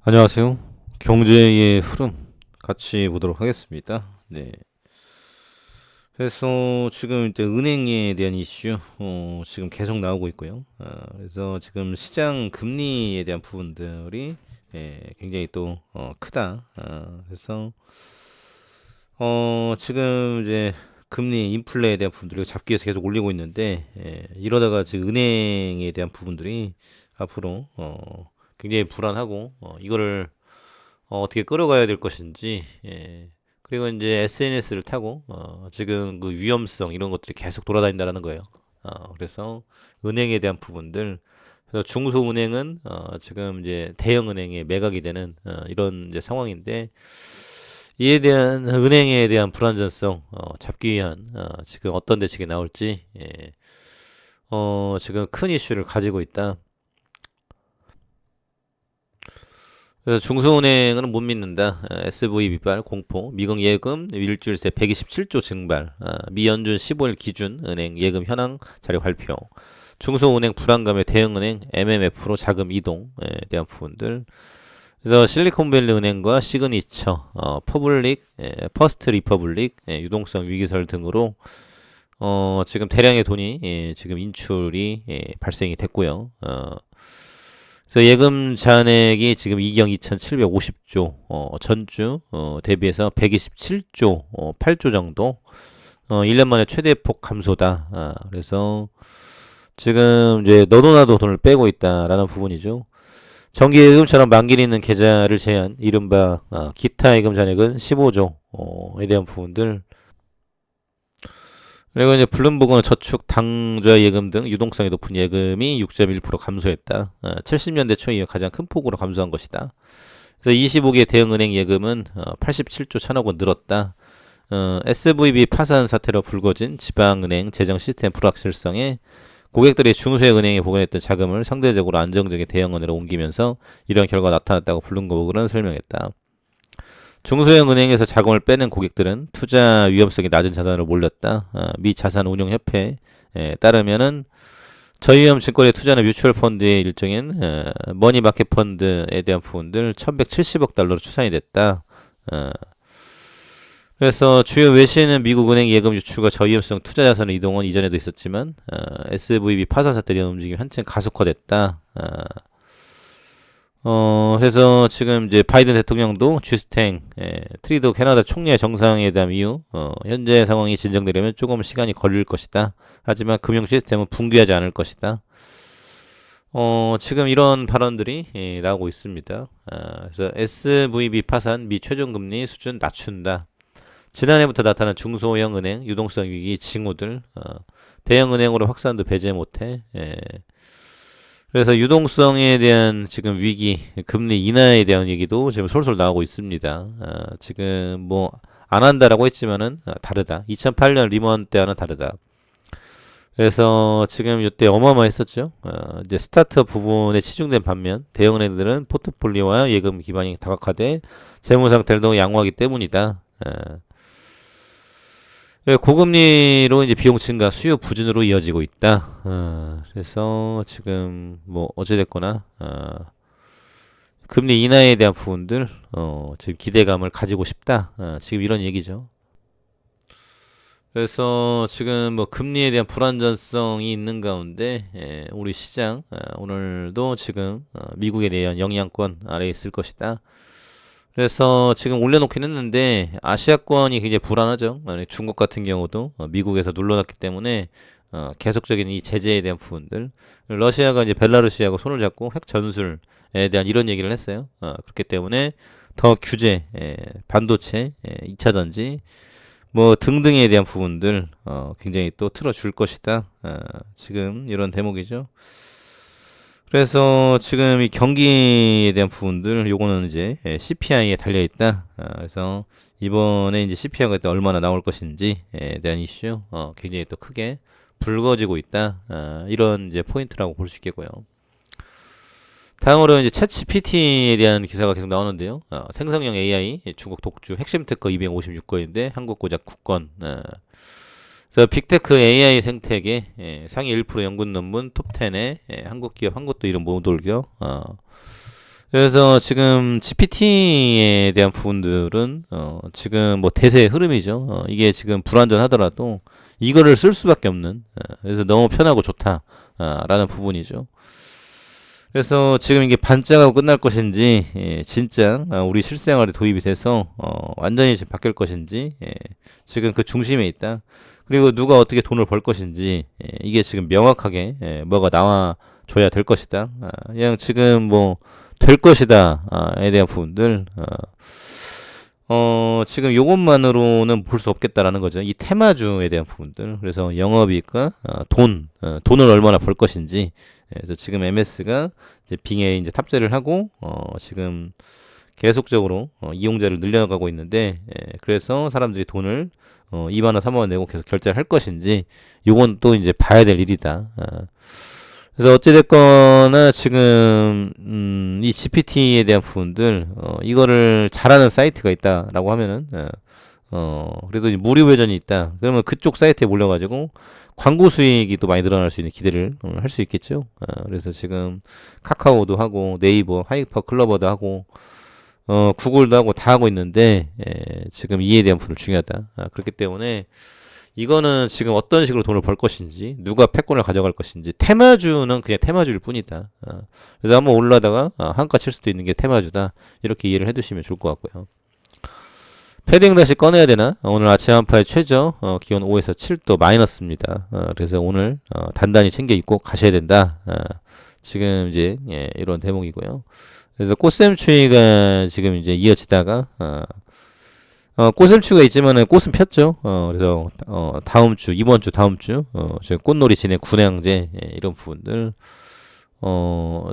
안녕하세요. 경제의 흐름 같이 보도록 하겠습니다. 네. 그래서 지금 이제 은행에 대한 이슈, 지금 계속 나오고 있고요. 그래서 지금 시장 금리에 대한 부분들이 굉장히 또 크다. 그래서 지금 이제 금리 인플레에 대한 부분들이 잡기 위해서 계속 올리고 있는데, 이러다가 지금 은행에 대한 부분들이 앞으로 굉장히 불안하고, 이거를 어떻게 끌어가야 될 것인지, 그리고 이제 SNS를 타고, 지금 그 위험성 이런 것들이 계속 돌아다닌다라는 거예요. 그래서 은행에 대한 부분들, 그래서 중소은행은 지금 이제 대형은행에 매각이 되는 이런 이제 상황인데, 이에 대한 은행에 대한 불안전성 잡기 위한 지금 어떤 대책이 나올지, 지금 큰 이슈를 가지고 있다. 그래서 중소은행은 못 믿는다. SV 비발 공포, 미국 예금 일주일 새 127조 증발, 미연준 15일 기준 은행 예금 현황 자료 발표, 중소은행 불안감에 대형은행 MMF로 자금 이동에 대한 부분들. 그래서 실리콘밸리 은행과 시그니처, 퍼블릭, 퍼스트 리퍼블릭, 유동성 위기설 등으로 지금 대량의 돈이 지금 인출이 발생이 됐고요. 그래서 예금 잔액이 지금 2경 2,750조, 전주 대비해서 127조, 8조 정도, 1년 만에 최대폭 감소다. 그래서 지금 이제 너도 나도 돈을 빼고 있다라는 부분이죠. 정기예금처럼 만기 있는 계좌를 제한, 이른바 기타 예금 잔액은 15조에 대한 부분들. 그리고 이제 블룸버그는 저축, 당좌 예금 등 유동성이 높은 예금이 6.1% 감소했다. 70년대 초 이후 가장 큰 폭으로 감소한 것이다. 그래서 25개 대형은행 예금은 87조 1천억 원 늘었다. SVB 파산 사태로 불거진 지방은행 재정 시스템 불확실성에 고객들이 중소형 은행에 보관했던 자금을 상대적으로 안정적인 대형은행으로 옮기면서 이런 결과가 나타났다고 블룸버그는 설명했다. 중소형 은행에서 자금을 빼는 고객들은 투자 위험성이 낮은 자산으로 몰렸다. 미 자산운용협회에 따르면은 저위험 증권에 투자하는 뮤추얼 펀드의 일종인 머니마켓 펀드에 대한 부분들 1170억 달러로 추산이 됐다. 그래서 주요 외신은 미국 은행 예금 유출과 저위험성 투자 자산의 이동은 이전에도 있었지만 SVB 파산 사태에 대한 움직임이 한층 가속화됐다. 그래서 지금 이제 바이든 대통령도 쥐스탱, 트리도 캐나다 총리의 정상회담 이후, 현재 상황이 진정되려면 조금 시간이 걸릴 것이다. 하지만 금융 시스템은 붕괴하지 않을 것이다. 지금 이런 발언들이 나오고 있습니다. 그래서 SVB 파산, 미 최종금리 수준 낮춘다. 지난해부터 나타난 중소형 은행, 유동성 위기 징후들, 대형 은행으로 확산도 배제 못해. 그래서 유동성에 대한 지금 위기, 금리 인하에 대한 얘기도 지금 솔솔 나오고 있습니다. 지금 뭐 안 한다라고 했지만은 다르다. 2008년 리먼 때와는 다르다. 그래서 지금 이때 어마어마했었죠. 이제 스타트업 부분에 치중된 반면 대형은행들은 포트폴리오와 예금 기반이 다각화돼 재무 상태도 양호하기 때문이다. 고금리로 이제 비용 증가, 수요 부진으로 이어지고 있다. 그래서 지금 뭐 어찌됐거나 금리 인하에 대한 부분들 지금 기대감을 가지고 싶다. 지금 이런 얘기죠. 그래서 지금 뭐 금리에 대한 불안전성이 있는 가운데 우리 시장 오늘도 지금 미국에 대한 영향권 아래에 있을 것이다. 그래서 지금 올려놓긴 했는데 아시아권이 굉장히 불안하죠. 중국 같은 경우도 미국에서 눌러놨기 때문에 계속적인 이 제재에 대한 부분들, 러시아가 이제 벨라루시하고 손을 잡고 핵 전술에 대한 이런 얘기를 했어요. 그렇기 때문에 더 규제, 반도체, 2차 전지 뭐 등등에 대한 부분들 굉장히 또 틀어줄 것이다. 지금 이런 대목이죠. 그래서 지금 이 경기에 대한 부분들 요거는 이제 CPI에 달려 있다. 그래서 이번에 이제 CPI가 얼마나 나올 것인지에 대한 이슈 굉장히 또 크게 불거지고 있다. 이런 이제 포인트라고 볼 수 있겠고요. 다음으로 이제 챗GPT에 대한 기사가 계속 나오는데요. 생성형 AI 중국 독주 핵심 특허 256건인데 한국 고작 9건. 그래서 빅테크 AI 생태계 상위 1% 연구 논문 톱10에 한국 기업 한 곳도 이름 못 올겨. 그래서 지금 GPT에 대한 부분들은 지금 뭐 대세의 흐름이죠. 이게 지금 불완전하더라도 이거를 쓸 수밖에 없는 그래서 너무 편하고 좋다 라는 부분이죠. 그래서 지금 이게 반짝하고 끝날 것인지 진짜 우리 실생활에 도입이 돼서 완전히 지금 바뀔 것인지 지금 그 중심에 있다. 그리고 누가 어떻게 돈을 벌 것인지 이게 지금 명확하게 뭐가 나와줘야 될 것이다. 그냥 지금 뭐 될 것이다에 대한 부분들 지금 요것만으로는 볼 수 없겠다라는 거죠. 이 테마주에 대한 부분들. 그래서 영업이익과 돈을 얼마나 벌 것인지. 그래서 지금 MS가 이제 빙에 이제 탑재를 하고 지금 계속적으로 이용자를 늘려가고 있는데 그래서 사람들이 돈을 2만 원, 3만 원 내고 계속 결제를 할 것인지 요건 또 이제 봐야 될 일이다. 그래서 어찌됐거나 지금 이 GPT에 대한 부분들 이거를 잘하는 사이트가 있다라고 하면은 그래도 이제 무료 버전이 있다. 그러면 그쪽 사이트에 몰려가지고 광고 수익이 또 많이 늘어날 수 있는 기대를 할 수 있겠죠. 그래서 지금 카카오도 하고 네이버, 하이퍼 클로버도 하고 구글도 하고 다 하고 있는데 지금 이에 대한 부분이 중요하다. 그렇기 때문에 이거는 지금 어떤 식으로 돈을 벌 것인지 누가 패권을 가져갈 것인지 테마주는 그냥 테마주일 뿐이다. 그래서 한번 올라다가 한가 칠 수도 있는 게 테마주다. 이렇게 이해를 해두시면 좋을 것 같고요. 패딩 다시 꺼내야 되나? 오늘 아침 한파의 최저 기온 5에서 7도 마이너스입니다. 그래서 오늘 단단히 챙겨 입고 가셔야 된다. 지금 이제 이런 대목이고요. 그래서 꽃샘추위가 지금 이제 이어지다가 꽃샘추위가 있지만은 꽃은 폈죠. 그래서 다음 주, 이번 주, 다음 주 지금 꽃놀이 진행 군행제 이런 부분들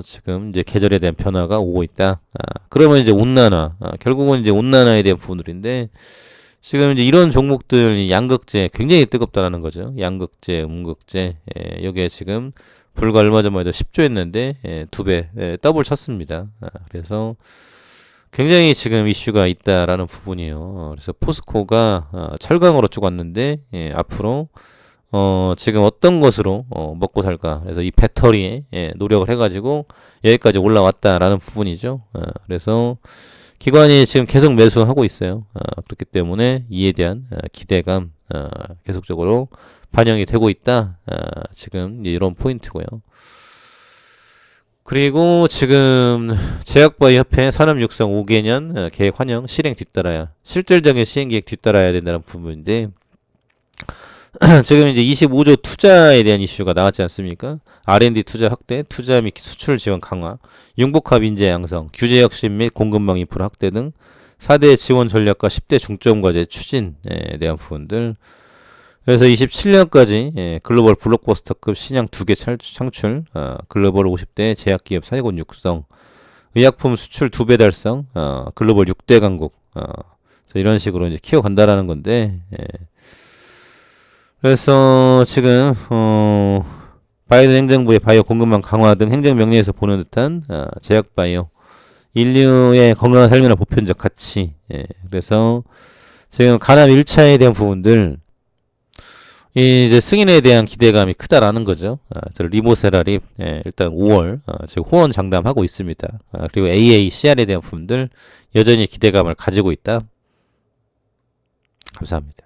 지금 이제 계절에 대한 변화가 오고 있다. 그러면 이제 온난화, 결국은 이제 온난화에 대한 부분들인데 지금 이제 이런 종목들 양극재 굉장히 뜨겁다라는 거죠. 양극재, 음극재, 여기에 지금 불과 얼마 전만 해도 10조 했는데 2배 더블 쳤습니다. 그래서 굉장히 지금 이슈가 있다라는 부분이에요. 그래서 포스코가 철강으로 쭉 왔는데 앞으로 지금 어떤 것으로 먹고 살까? 그래서 이 배터리에 노력을 해가지고 여기까지 올라왔다라는 부분이죠. 그래서 기관이 지금 계속 매수하고 있어요. 그렇기 때문에 이에 대한 기대감 계속적으로 반영이 되고 있다. 지금 이런 포인트고요. 그리고 지금 제약바이오협회 산업육성 5개년 계획 환영 실행 뒤따라야 실질적인 시행 계획 뒤따라야 된다는 부분인데 지금 이제 25조 투자에 대한 이슈가 나왔지 않습니까? R&D 투자 확대, 투자 및 수출 지원 강화, 융복합 인재 양성, 규제 혁신 및 공급망 인프라 확대 등 4대 지원 전략과 10대 중점 과제 추진에 대한 부분들. 그래서 27년까지 글로벌 블록버스터급 신약 2개 창출, 글로벌 50대 제약기업 사회군 육성, 의약품 수출 2배 달성, 글로벌 6대 강국, 이런 식으로 이제 키워간다라는 건데, 그래서 지금 바이든 행정부의 바이오 공급망 강화 등 행정명령에서 보는 듯한 제약바이오 인류의 건강한 삶이나 보편적 가치. 그래서 지금 간암 1차에 대한 부분들 이제 승인에 대한 기대감이 크다라는 거죠. 리보세라립 일단 5월 지금 호언 장담하고 있습니다. 그리고 AACR에 대한 부분들 여전히 기대감을 가지고 있다. 감사합니다.